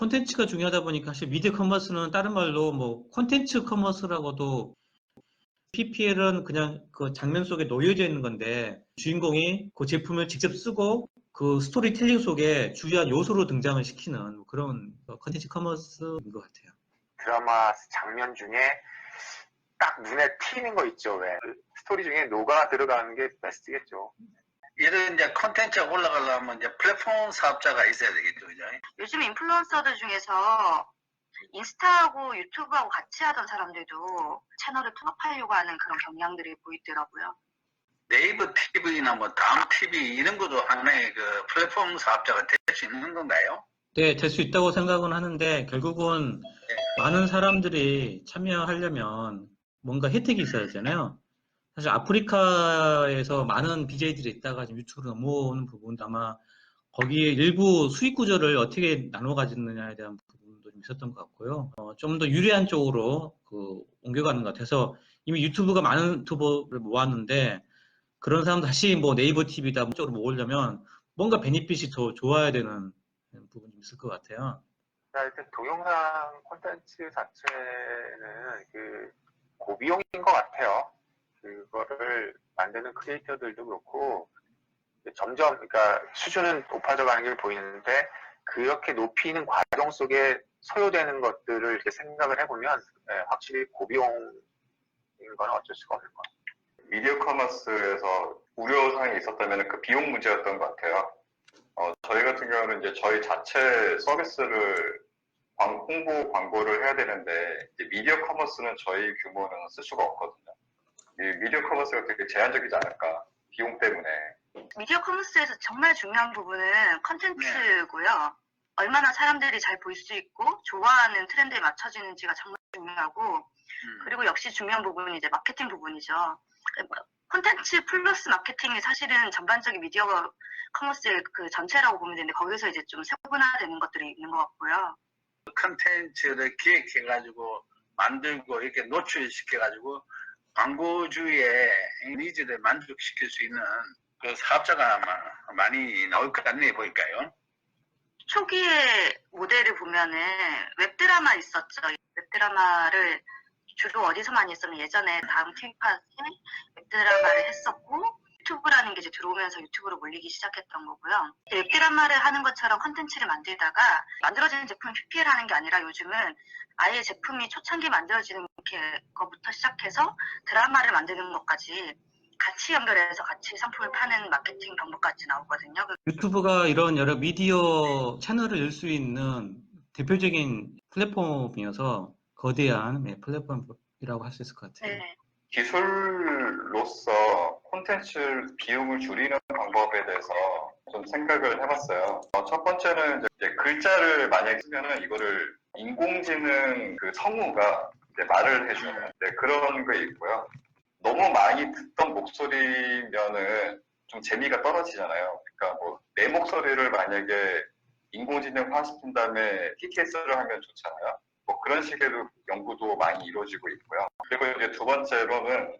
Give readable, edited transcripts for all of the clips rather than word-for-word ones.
콘텐츠가 중요하다 보니까 사실 미디어 커머스는 다른 말로 뭐 콘텐츠 커머스라고도 PPL은 그냥 그 장면 속에 놓여져 있는 건데 주인공이 그 제품을 직접 쓰고 그 스토리텔링 속에 주요한 요소로 등장을 시키는 그런 콘텐츠 커머스인 것 같아요. 드라마 장면 중에 딱 눈에 튀는 거 있죠. 왜 스토리 중에 녹아 들어가는 게 베스트겠죠. 이런 이제 콘텐츠가 올라가려면 이제 플랫폼 사업자가 있어야 되겠죠, 그죠? 요즘 인플루언서들 중에서 인스타하고 유튜브하고 같이 하던 사람들도 채널을 통합하려고 하는 그런 경향들이 보이더라고요. 네이버 TV나 뭐 다음 TV 이런 것도 하나의 그 플랫폼 사업자가 될 수 있는 건가요? 네, 될 수 있다고 생각은 하는데 결국은 많은 사람들이 참여하려면 뭔가 혜택이 있어야 되잖아요. 사실 아프리카에서 많은 BJ들이 있다가 지금 유튜브로 넘어오는 부분도 아마 거기에 일부 수익 구조를 어떻게 나눠 가지느냐에 대한 부분도 좀 있었던 것 같고요. 좀 더 유리한 쪽으로 옮겨가는 것 같아서 이미 유튜브가 많은 유튜버를 모았는데 그런 사람 다시 뭐 네이버 TV다 쪽으로 모으려면 뭔가 베니핏이 더 좋아야 되는 부분이 있을 것 같아요. 하여튼 동영상 콘텐츠 자체는 그 고비용인 것 같아요. 그거를 만드는 크리에이터들도 그렇고 점점 그러니까 수준은 높아져 가는 게 보이는데 그렇게 높이는 과정 속에 소요되는 것들을 이렇게 생각을 해보면 확실히 고비용인 건 어쩔 수가 없는 것 같아요. 미디어 커머스에서 우려사항이 있었다면 그 비용 문제였던 것 같아요. 저희 같은 경우는 이제 저희 자체 서비스를 홍보 광고를 해야 되는데 이제 미디어 커머스는 저희 규모는 쓸 수가 없거든요. 이 미디어 커머스가 되게 제한적이지 않을까, 비용 때문에. 미디어 커머스에서 정말 중요한 부분은 컨텐츠고요. 얼마나 사람들이 잘 볼 수 있고 좋아하는 트렌드에 맞춰지는지가 정말 중요하고 그리고 역시 중요한 부분이 이제 마케팅 부분이죠. 콘텐츠 플러스 마케팅이 사실은 전반적인 미디어 커머스의 그 전체라고 보면 되는데 거기서 이제 좀 세분화되는 것들이 있는 것 같고요. 콘텐츠를 기획해가지고 만들고 이렇게 노출시켜가지고 광고주의 니즈를 만족시킬 수 있는 그 사업자가 아마 많이 나올 것 같네 보일까요? 초기에 모델을 보면은 웹드라마 있었죠. 웹드라마를 주로 어디서 많이 했었냐면 예전에 다음 TV팟에 웹드라마를 했었고 유튜브라는 게 이제 들어오면서 유튜브로 몰리기 시작했던 거고요. 웹드라마를 하는 것처럼 컨텐츠를 만들다가 만들어지는 제품을 PPL 하는 게 아니라 요즘은 아예 제품이 초창기에 만들어지는 것부터 시작해서 드라마를 만드는 것까지 같이 연결해서 같이 상품을 파는 마케팅 방법까지 나오거든요. 유튜브가 이런 여러 미디어 채널을 열 수 있는 대표적인 플랫폼이어서 거대한 플랫폼이라고 할 수 있을 것 같아요. 네. 기술로서 콘텐츠 비용을 줄이는 방법에 대해서 좀 생각을 해봤어요. 첫 번째는 이제 글자를 만약에 쓰면은 이거를 인공지능 그 성우가 이제 말을 해주는 그런 게 있고요. 너무 많이 듣던 목소리면은 좀 재미가 떨어지잖아요. 그러니까 뭐 내 목소리를 만약에 인공지능화 시킨 다음에 TTS를 하면 좋잖아요. 뭐 그런 식의 연구도 많이 이루어지고 있고요. 그리고 이제 두 번째로는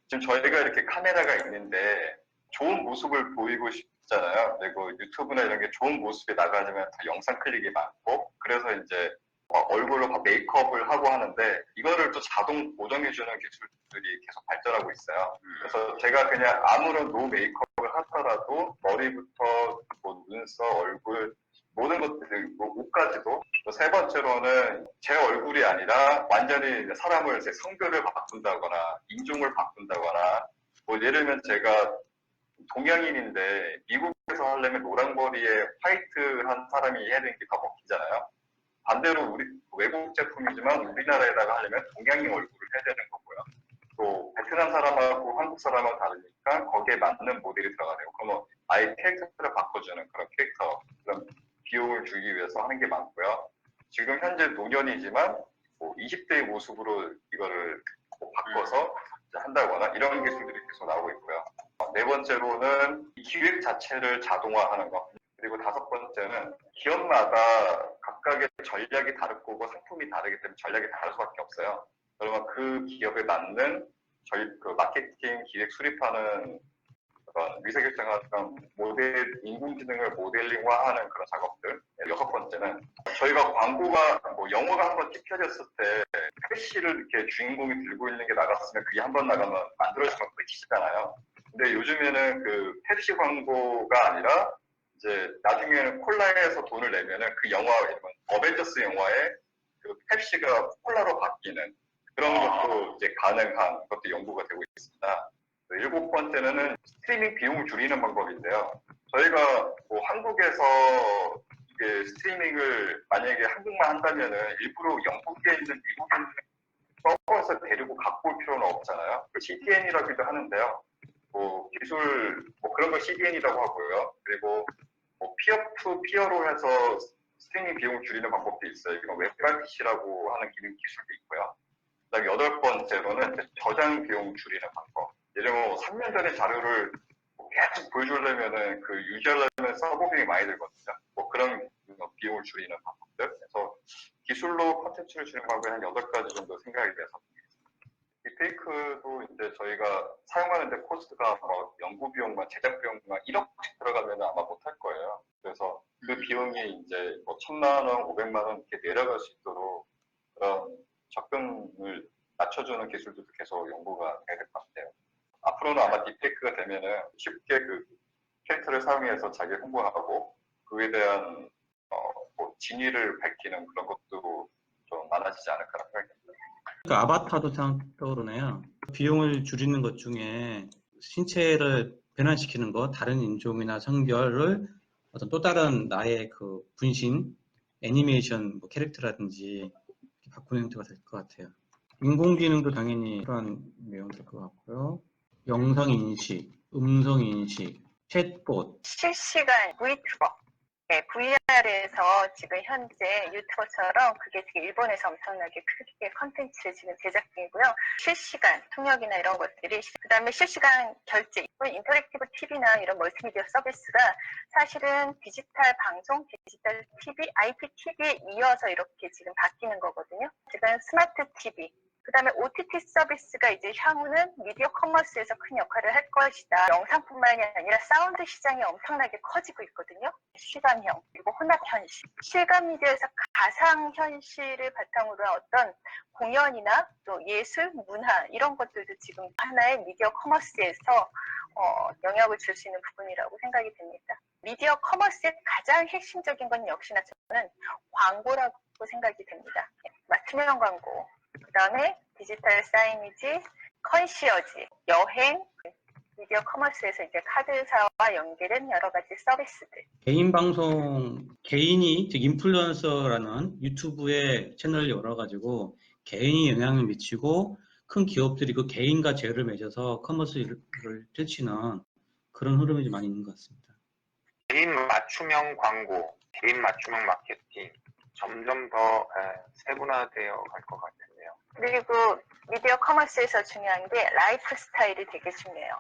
지금 저희가 이렇게 카메라가 있는데 좋은 모습을 보이고 싶잖아요. 그리고 유튜브나 이런 게 좋은 모습이 나가지면 다 영상 클릭이 많고 그래서 이제 얼굴로 메이크업을 하고 하는데 이거를 또 자동 보정해주는 기술들이 계속 발전하고 있어요. 그래서 제가 그냥 아무런 노 메이크업을 하더라도 머리부터 뭐 눈썹, 얼굴 모든 것들, 뭐 옷까지도 또 세 번째로는 제 얼굴이 아니라 완전히 사람을 제 성별을 바꾼다거나 인종을 바꾼다거나 뭐 예를 들면 제가 동양인인데 미국에서 하려면 노랑머리에 화이트한 사람이 해야 되는 게 더 먹히잖아요. 반대로 우리 외국 제품이지만 우리나라에다가 하려면 동양인 얼굴을 해야 되는 거고요. 또 베트남 사람하고 한국 사람하고 다르니까 거기에 맞는 모델이 들어가야 되고 그러면 아예 캐릭터를 바꿔주는 그런 캐릭터 그런 비용을 주기 위해서 하는 게 많고요. 지금 현재 노년이지만 뭐 20대의 모습으로 이거를 바꿔서 한다거나 이런 기술들이 계속 나오고 있고요. 네 번째로는 기획 자체를 자동화하는 거. 그리고 다섯 번째는 기업마다 각각의 전략이 다를 거고 상품이 다르기 때문에 전략이 다를 수밖에 없어요. 그러면 그 기업에 맞는 저희 그 마케팅 기획 수립하는 그런 위세결정한 모델, 인공지능을 모델링화하는 그런 작업들. 6번째는 저희가 광고가 뭐 영어가 한번 찍혀졌을 때 패시를 이렇게 주인공이 들고 있는 게 나갔으면 그게 한번 나가면 만들어지면 끝이잖아요. 근데 요즘에는 그 펩시 광고가 아니라 이제 나중에는 콜라에서 돈을 내면은 그 영화, 어벤져스 영화에 그 펩시가 콜라로 바뀌는 그런 것도 이제 가능한 것도 연구가 되고 있습니다. 7번째는 스트리밍 비용을 줄이는 방법인데요. 저희가 뭐 한국에서 이게 스트리밍을 만약에 한국만 한다면은 일부러 영국에 있는 미국에 있는 서버에서 데리고 갖고 올 필요는 없잖아요. CDN이라고도 하는데요. 뭐 기술 뭐 그런 걸 CDN이라고 하고요. 그리고 뭐 피어 투 피어로 해서 스트리밍 비용을 줄이는 방법도 있어요. 이건 웹RTC라고 하는 기술도 있고요. 그다음에 8번째로는 저장 비용 줄이는 방법. 예를 들면 3년 전의 자료를 계속 보여주려면은 그 유지하려면 서버 비용이 많이 들거든요. 뭐 그런 비용을 줄이는 방법들. 그래서 기술로 콘텐츠를 줄이는 방법이 한 8가지 정도 생각이 돼서. 딥페이크도 이제 저희가 사용하는데 코스트가 뭐 연구 비용만 제작 비용만 1억씩 들어가면 아마 못할 거예요. 그래서 그 비용이 이제 뭐 1,000만 원, 500만 원 이렇게 내려갈 수 있도록 그런 접근을 낮춰주는 기술도 계속 연구가 돼야 될 것 같아요. 앞으로는 아마 딥테크가 되면은 쉽게 그 캐릭터를 사용해서 자기 홍보하고 그에 대한 뭐 진위를 밝히는 그런 것도 좀 많아지지 않을까 생각합니다. 그 아바타도 떠오르네요. 비용을 줄이는 것 중에 신체를 변환시키는 것, 다른 인종이나 성별을 어떤 또 다른 나의 그 분신, 애니메이션 뭐 캐릭터라든지 바꾸는 형태가 될 것 같아요. 인공지능도 당연히 그런 내용 될 것 같고요. 영상 인식, 음성 인식, 챗봇. 실시간 V튜버. 네, VR에서 지금 현재 유튜버처럼 그게 지금 일본에서 엄청나게 크게 컨텐츠를 지금 제작 중이고요. 실시간 통역이나 이런 것들이, 그 다음에 실시간 결제, 인터랙티브 TV나 이런 멀티미디어 서비스가 사실은 디지털 방송, 디지털 TV, IPTV에 이어서 이렇게 지금 바뀌는 거거든요. 지금 스마트 TV, 그 다음에 OTT 서비스가 이제 향후는 미디어 커머스에서 큰 역할을 할 것이다. 영상뿐만이 아니라 사운드 시장이 엄청나게 커지고 있거든요. 실감형, 그리고 혼합현실. 실감 미디어에서 가상현실을 바탕으로 한 어떤 공연이나 또 예술, 문화 이런 것들도 지금 하나의 미디어 커머스에서 영향을 줄 수 있는 부분이라고 생각이 됩니다. 미디어 커머스의 가장 핵심적인 건 역시나 저는 광고라고 생각이 됩니다. 맞춤형 광고. 그 다음에 디지털 사이니지, 컨시어지, 여행, 미디어 커머스에서 이제 카드사와 연계된 여러 가지 서비스들. 개인 방송, 개인이, 즉 인플루언서라는 유튜브에 채널을 열어가지고 개인이 영향을 미치고 큰 기업들이 그 개인과 제휴를 맺어서 커머스를 펼치는 그런 흐름이 좀 많이 있는 것 같습니다. 개인 맞춤형 광고, 개인 맞춤형 마케팅 점점 더 세분화되어 갈 것 같은데요. 그리고 미디어 커머스에서 중요한 게 라이프 스타일이 되게 중요해요.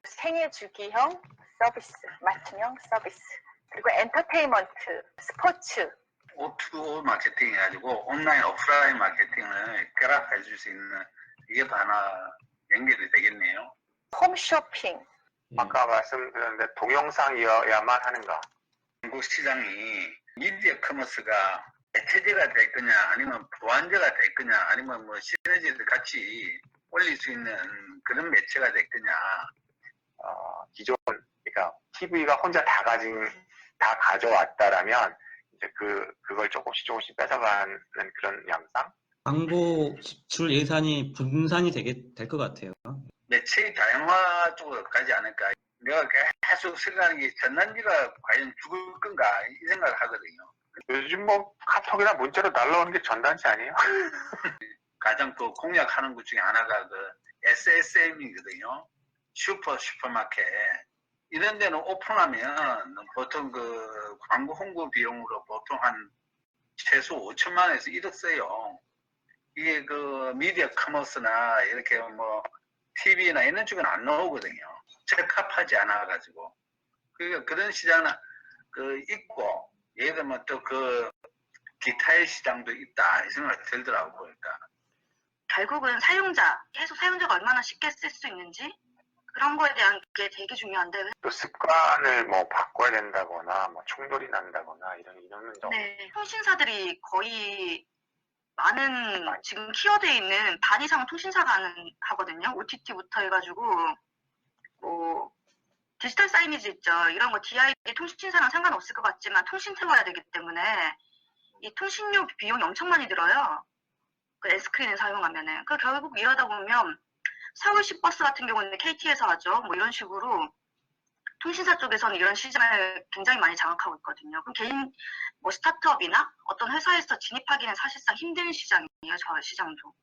생애 주기형 서비스, 맞춤형 서비스, 그리고 엔터테인먼트, 스포츠. O2O 마케팅 해가지고 온라인, 오프라인 마케팅을 결합해 줄 수 있는 이게 하나 연결이 되겠네요. 홈쇼핑. 아까 말씀드렸는데 동영상이어야만 하는가? 한국 시장이 미디어 커머스가 대체제가 될 거냐, 아니면 보완제가 될 거냐, 아니면 뭐 시너지를 같이 올릴 수 있는 그런 매체가 될 거냐. 기존, 그러니까 TV가 혼자 다 가져왔다라면 이제 그걸 조금씩 뺏어가는 그런 양상? 광고 지출 예산이 분산이 될 것 같아요. 매체의 다양화 쪽으로 가지 않을까. 내가 계속 생각하는 게 전단지가 과연 죽을 건가 이 생각을 하거든요. 요즘 뭐 카톡이나 문자로 날라오는 게 전단지 아니에요? 가장 그 공략하는 것 중에 하나가 그 SSM이거든요. 슈퍼마켓. 이런 데는 오픈하면 보통 그 광고 홍보 비용으로 보통 한 최소 5천만 원에서 1억 써요. 이게 그 미디어 커머스나 이렇게 뭐 TV나 이런 쪽은 안 나오거든요. 적합하지 않아가지고. 그러니까 그런 시장은 있고, 예를 들면 또 기타의 시장도 있다, 이 생각이 들더라고요. 그러니까. 결국은 사용자, 계속 사용자가 얼마나 쉽게 쓸 수 있는지, 그런 거에 대한 게 되게 중요한데, 또 습관을 뭐 바꿔야 된다거나 뭐 충돌이 난다거나 이런 점. 네, 통신사들이 거의 많은 지금 키워드에 있는 반 이상은 통신사가 하거든요. OTT부터 해가지고 뭐 디지털 사이니지 있죠. 이런 거 DID 통신사랑 상관없을 것 같지만 통신 태워야 되기 때문에 이 통신료 비용이 엄청 많이 들어요. 그 S크린을 사용하면은. 그 결국 이러다 보면 서울시 버스 같은 경우는 KT에서 하죠. 뭐 이런 식으로 통신사 쪽에서는 이런 시장을 굉장히 많이 장악하고 있거든요. 그럼 개인 뭐 스타트업이나 어떤 회사에서 진입하기는 사실상 힘든 시장이에요. 저 시장도.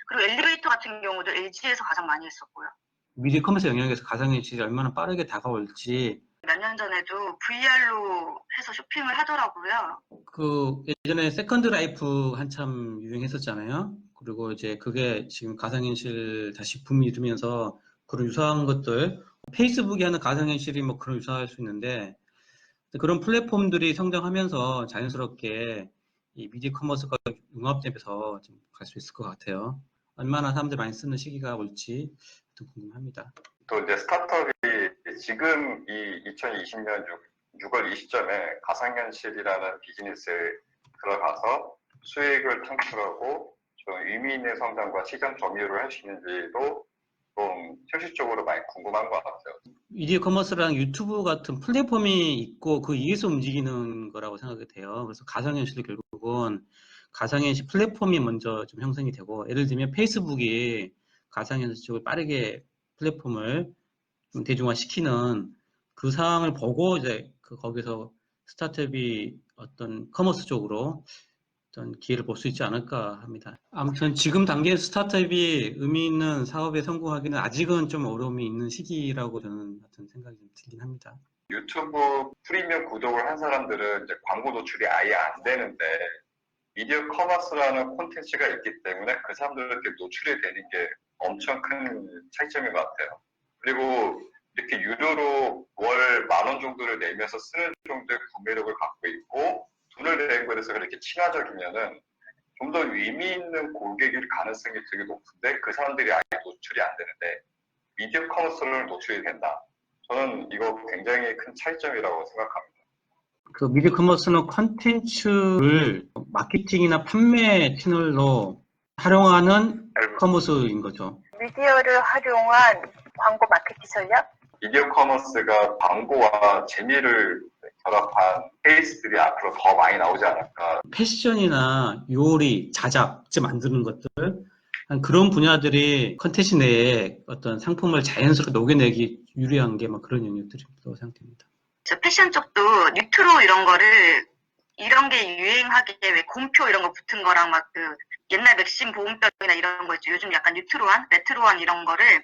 그리고 엘리베이터 같은 경우도 LG에서 가장 많이 했었고요. 미디어 커머스 영역에서 가상현실이 얼마나 빠르게 다가올지 몇 년 전에도 VR로 해서 쇼핑을 하더라고요. 그 예전에 세컨드 라이프 한참 유행했었잖아요. 그리고 이제 그게 지금 가상현실 다시 붐이 일으면서 그런 유사한 것들 페이스북이 하는 가상현실이 뭐 그런 유사할 수 있는데 그런 플랫폼들이 성장하면서 자연스럽게 이 미디어 커머스가 융합되면서 좀 갈 수 있을 것 같아요. 얼마나 사람들이 많이 쓰는 시기가 올지 좀 궁금합니다. 또 이제 스타트업이 지금 이 2020년 6월 이 시점에 가상현실이라는 비즈니스에 들어가서 수익을 창출하고 좀 의미 있는 성장과 시장 점유를 할 수 있는지도 좀 현실적으로 많이 궁금한 것 같아요. 미디어 커머스랑 유튜브 같은 플랫폼이 있고 그 위에서 움직이는 거라고 생각이 돼요. 그래서 가상현실도 결국은 가상현실 플랫폼이 먼저 좀 형성이 되고 예를 들면 페이스북이 가상현실 쪽을 빠르게 플랫폼을 좀 대중화시키는 그 상황을 보고 이제 거기서 스타트업이 어떤 커머스 쪽으로 어떤 기회를 볼 수 있지 않을까 합니다. 아무튼 지금 단계 스타트업이 의미 있는 사업에 성공하기는 아직은 좀 어려움이 있는 시기라고 저는 같은 생각이 좀 들긴 합니다. 유튜브 프리미엄 구독을 한 사람들은 이제 광고 노출이 아예 안 되는데 미디어 커머스라는 콘텐츠가 있기 때문에 그 사람들한테 노출이 되는 게 엄청 큰 차이점인 것 같아요. 그리고 이렇게 유료로 월 10,000원 정도를 내면서 쓰는 정도의 구매력을 갖고 있고 돈을 내는 거에 대해서 그렇게 친화적이면은 좀 더 의미 있는 고객일 가능성이 되게 높은데 그 사람들이 아예 노출이 안 되는데 미디어 커머스를 노출이 된다. 저는 이거 굉장히 큰 차이점이라고 생각합니다. 그 미디어 커머스는 컨텐츠를 마케팅이나 판매 채널로 활용하는 커머스인 거죠. 미디어를 활용한 광고 마케팅 전략? 미디어 커머스가 광고와 재미를 결합한 케이스들이 앞으로 더 많이 나오지 않을까. 패션이나 요리, 자작, 직접 만드는 것들 그런 분야들이 컨텐츠 내에 어떤 상품을 자연스럽게 녹여내기 유리한 게 막 그런 영역들이라고 생각됩니다. 저 패션 쪽도 뉴트로 이런 게 유행하게 왜 곰표 이런 거 붙은 거랑 막 그 옛날 맥심 보온병이나 이런 거 있죠. 요즘 약간 뉴트로한, 레트로한 이런 거를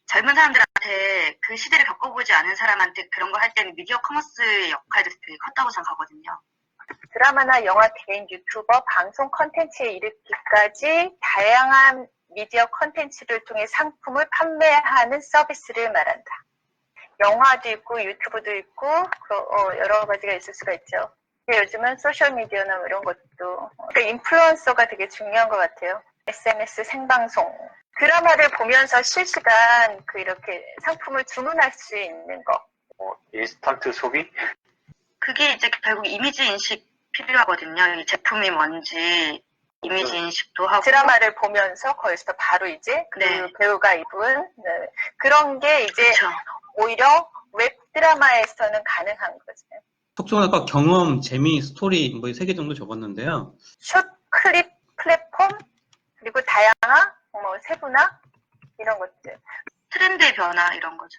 젊은 사람들한테 그 시대를 겪어보지 않은 사람한테 그런 거 할 때는 미디어 커머스의 역할이 되게 컸다고 생각하거든요. 드라마나 영화, 개인 유튜버, 방송 컨텐츠에 이르기까지 다양한 미디어 컨텐츠를 통해 상품을 판매하는 서비스를 말한다. 영화도 있고 유튜브도 있고 여러 가지가 있을 수가 있죠. 요즘은 소셜미디어나 뭐 이런 것도 그러니까 인플루언서가 되게 중요한 것 같아요. SNS 생방송 드라마를 보면서 실시간 이렇게 상품을 주문할 수 있는 거. 인스턴트 소비? 그게 이제 결국 이미지 인식 필요하거든요. 이 제품이 뭔지 이미지 인식도 하고. 드라마를 보면서 거기서 바로 이제 그 네. 배우가 입은 그런 게 이제 그쵸. 오히려 웹 드라마에서는 가능한 거죠. 속성은 아까 경험, 재미, 스토리 뭐 3개 정도 적었는데요. 숏 클립 플랫폼 그리고 다양화, 뭐 세분화 이런 것들. 트렌드의 변화 이런 거죠.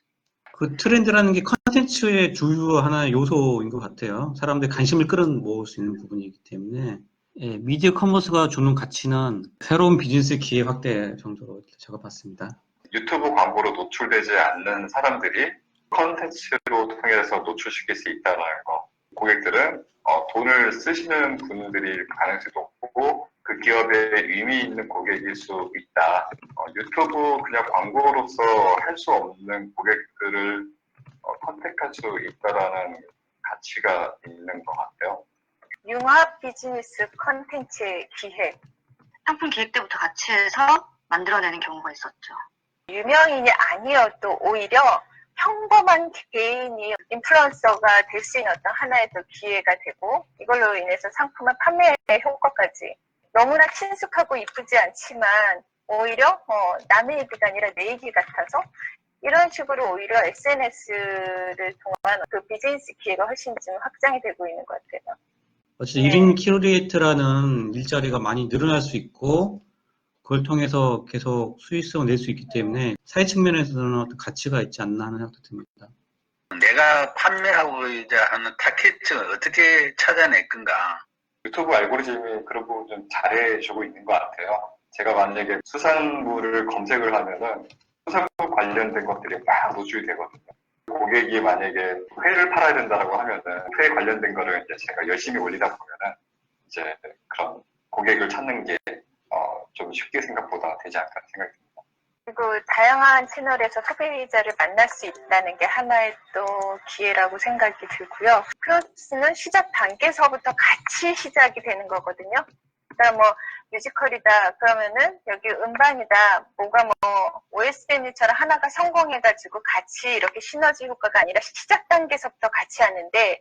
그 트렌드라는 게 컨텐츠의 주요 하나의 요소인 것 같아요. 사람들의 관심을 끌어모을 수 있는 부분이기 때문에 예, 미디어 커머스가 주는 가치는 새로운 비즈니스 기회 확대 정도로 제가 봤습니다. 유튜브 광고로 노출되지 않는 사람들이 컨텐츠로 통해서 노출시킬 수 있다는 거. 고객들은 돈을 쓰시는 분들이 가능성이 높고 그 기업의 의미 있는 고객일 수 있다. 유튜브 그냥 광고로서 할 수 없는 고객들을 선택할 수 있다라는 가치가 있는 것 같아요. 융합 비즈니스 컨텐츠 기획. 상품 기획 때부터 같이 해서 만들어내는 경우가 있었죠. 유명인이 아니어도 오히려 평범한 개인이 인플루언서가 될 수 있는 어떤 하나의 더 기회가 되고, 이걸로 인해서 상품을 판매의 효과까지. 너무나 친숙하고 이쁘지 않지만 오히려 남의 얘기가 아니라 내 얘기 같아서, 이런 식으로 오히려 SNS를 통한 그 비즈니스 기회가 훨씬 좀 확장이 되고 있는 것 같아요. 어쨌든 1인 키로리에이터라는 일자리가 많이 늘어날 수 있고, 그걸 통해서 계속 수익성을 낼 수 있기 때문에 사회 측면에서는 어떤 가치가 있지 않나 하는 생각도 듭니다. 내가 판매하고자 하는 타겟을 어떻게 찾아낼 건가? 유튜브 알고리즘이 그런 부분 좀 잘해주고 있는 것 같아요. 제가 만약에 수산물을 검색을 하면은 수산물 관련된 것들이 막 노출이 되거든요. 고객이 만약에 회를 팔아야 된다라고 하면은 회 관련된 거를 이제 제가 열심히 올리다 보면은 이제 그런 고객을 찾는 게 좀 쉽게 생각보다 되지 않을까 생각이 듭니다. 그리고 다양한 채널에서 소비자를 만날 수 있다는 게 하나의 또 기회라고 생각이 들고요. 플러스는 시작 단계에서부터 같이 시작이 되는 거거든요. 그러니까 뭐 뮤지컬이다 그러면은 여기 음반이다 뭐가 뭐 OSM처럼 하나가 성공해가지고 같이 이렇게 시너지 효과가 아니라 시작 단계에서부터 같이 하는데,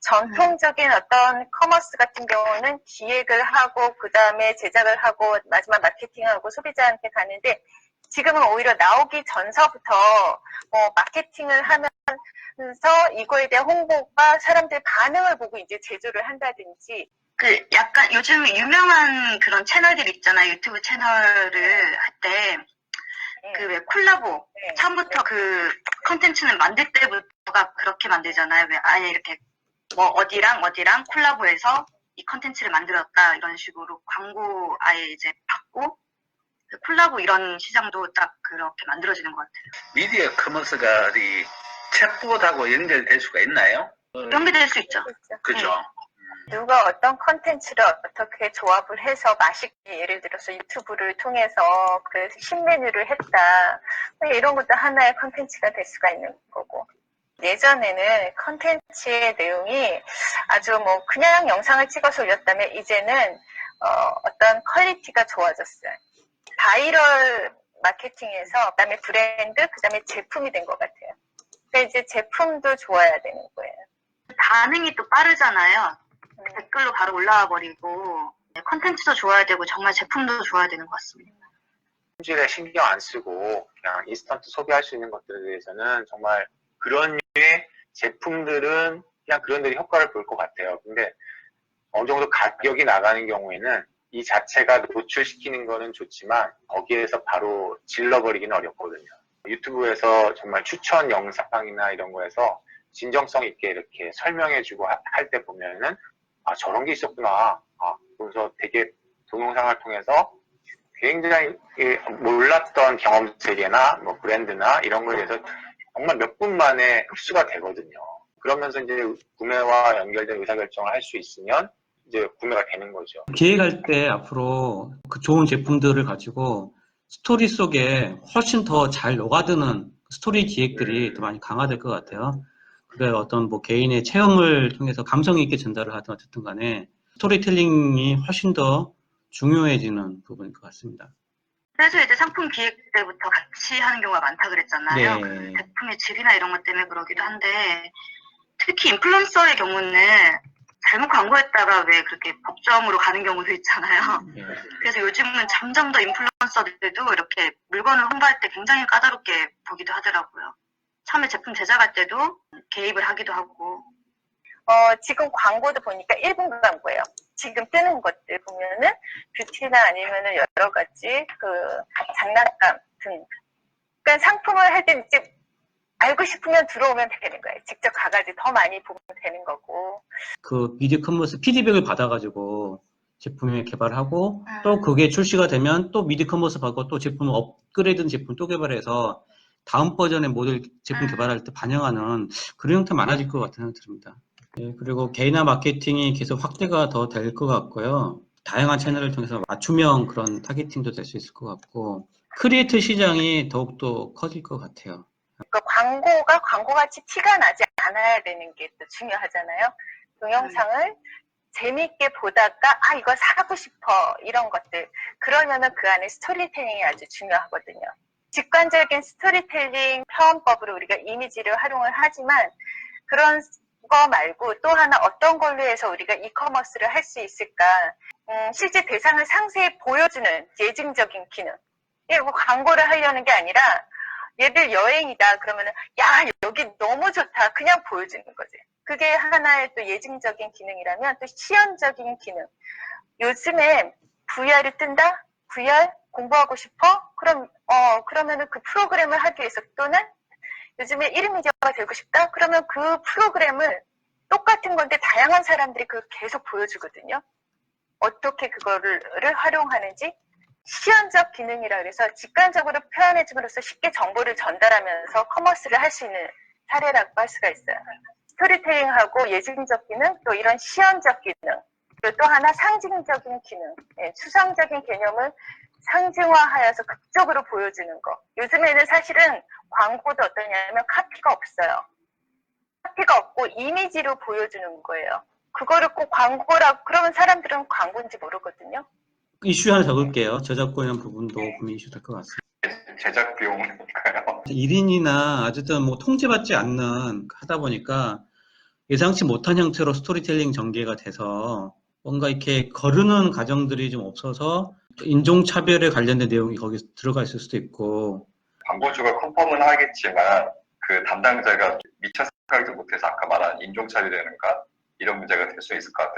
전통적인 어떤 커머스 같은 경우는 기획을 하고 그 다음에 제작을 하고 마지막 마케팅하고 소비자한테 가는데, 지금은 오히려 나오기 전서부터 마케팅을 하면서 이거에 대한 홍보가 사람들 반응을 보고 이제 제조를 한다든지. 그 약간 요즘 유명한 그런 채널들 있잖아. 유튜브 채널을 할 때 그 왜 콜라보 네. 처음부터 그 컨텐츠는 만들 때부터가 그렇게 만들잖아요. 왜 아예 이렇게 뭐 어디랑 콜라보해서 이 컨텐츠를 만들었다 이런 식으로 광고 아예 이제 받고 그 콜라보 이런 시장도 딱 그렇게 만들어지는 것 같아요. 미디어 커머스가 이 챗봇하고 연결될 수가 있나요? 연계될 수 있죠. 그죠? 누가 어떤 컨텐츠를 어떻게 조합을 해서 맛있게, 예를 들어서 유튜브를 통해서 그 신메뉴를 했다, 이런 것도 하나의 컨텐츠가 될 수가 있는 거고. 예전에는 컨텐츠의 내용이 아주 뭐 그냥 영상을 찍어서 올렸다면 이제는 어떤 퀄리티가 좋아졌어요. 바이럴 마케팅에서 그다음에 브랜드, 그다음에 제품이 된 것 같아요. 그러니까 이제 제품도 좋아야 되는 거예요. 반응이 또 빠르잖아요. 댓글로 바로 올라와 버리고 컨텐츠도 좋아야 되고 정말 제품도 좋아야 되는 것 같습니다. 품질에 신경 안 쓰고 그냥 인스턴트 소비할 수 있는 것들에 대해서는 정말 그런 류의 제품들은 그냥 그런들이 효과를 볼 것 같아요. 근데 어느 정도 가격이 나가는 경우에는 이 자체가 노출시키는 거는 좋지만 거기에서 바로 질러버리기는 어렵거든요. 유튜브에서 정말 추천 영상이나 이런 거에서 진정성 있게 이렇게 설명해주고 할 때 보면은 저런 게 있었구나. 그래서 되게 동영상을 통해서 굉장히 몰랐던 경험 세계나 뭐 브랜드나 이런 거에 대해서 정말 몇 분 만에 흡수가 되거든요. 그러면서 이제 구매와 연결된 의사결정을 할 수 있으면 이제 구매가 되는 거죠. 기획할 때 앞으로 그 좋은 제품들을 가지고 스토리 속에 훨씬 더 잘 녹아드는 스토리 기획들이 더 많이 강화될 것 같아요. 그래 어떤 뭐 개인의 체험을 통해서 감성 있게 전달을 하든 어쨌든 간에 스토리텔링이 훨씬 더 중요해지는 부분인 것 같습니다. 그래서 이제 상품 기획 때부터 같이 하는 경우가 많다 그랬잖아요. 네. 그 제품의 질이나 이런 것 때문에 그러기도 한데, 특히 인플루언서의 경우는 잘못 광고했다가 왜 그렇게 법정으로 가는 경우도 있잖아요. 네. 그래서 요즘은 점점 더 인플루언서들도 이렇게 물건을 홍보할 때 굉장히 까다롭게 보기도 하더라고요. 처음에 제품 제작할 때도 개입을 하기도 하고. 지금 광고도 보니까 1분 광고예요. 지금 뜨는 것들 보면은 뷰티나 아니면은 여러 가지 그 장난감 등. 그러니까 상품을 할 때 이제 알고 싶으면 들어오면 되는 거예요. 직접 가가지고 더 많이 보면 되는 거고. 그 미디어 커머스 피드백을 받아가지고 제품을 개발하고 또 그게 출시가 되면 또 미디어 커머스 받고 또 제품 업그레이드된 제품 또 개발해서 다음 버전의 모델 제품 개발할 때 반영하는 그런 형태 많아질 것 같다는 생각이 듭니다. 예, 그리고 개인화 마케팅이 계속 확대가 더 될 것 같고요. 다양한 채널을 통해서 맞춤형 그런 타겟팅도 될 수 있을 것 같고 크리에이터 시장이 더욱더 커질 것 같아요. 그러니까 광고가 광고같이 티가 나지 않아야 되는 게 또 중요하잖아요. 동영상을 재밌게 보다가 이거 사고 싶어 이런 것들, 그러면은 그 안에 스토리텔링이 아주 중요하거든요. 직관적인 스토리텔링 표현법으로 우리가 이미지를 활용을 하지만 그런 거 말고 또 하나 어떤 걸로 해서 우리가 이커머스를 할 수 있을까? 실제 대상을 상세히 보여주는 예증적인 기능. 이게 뭐 광고를 하려는 게 아니라 얘들 여행이다 그러면은 야 여기 너무 좋다 그냥 보여주는 거지. 그게 하나의 또 예증적인 기능이라면 또 시연적인 기능. 요즘에 VR이 뜬다? VR 공부하고 싶어? 그러면은 그 프로그램을 하기 위해서 또는 요즘에 1인 미디어가 되고 싶다? 그러면 그 프로그램을 똑같은 건데 다양한 사람들이 그걸 계속 보여주거든요. 어떻게 그거를 활용하는지 시연적 기능이라 그래서 직관적으로 표현해줌으로써 쉽게 정보를 전달하면서 커머스를 할 수 있는 사례라고 할 수가 있어요. 스토리텔링하고 예증적 기능, 또 이런 시연적 기능, 그리고 또 하나 상징적인 기능, 추상적인 개념을 상징화하여서 극적으로 보여주는 거. 요즘에는 사실은 광고도 어떠냐면 카피가 없어요. 카피가 없고 이미지로 보여주는 거예요. 그거를 꼭 광고라고 그러면 사람들은 광고인지 모르거든요. 이슈 하나 적을게요. 저작권이라는 부분도 분명히 이슈 될 것 같습니다. 제작 비용일까요? 1인이나 어쨌든 뭐 통제받지 않는 하다 보니까 예상치 못한 형태로 스토리텔링 전개가 돼서 뭔가 이렇게 거르는 과정들이 좀 없어서 인종차별에 관련된 내용이 거기 들어가 있을 수도 있고. 광고주가 컨펌은 하겠지만 그 담당자가 미처 생각하지 못해서 아까 말한 인종차별이라든가 이런 문제가 될 수 있을 것 같아요.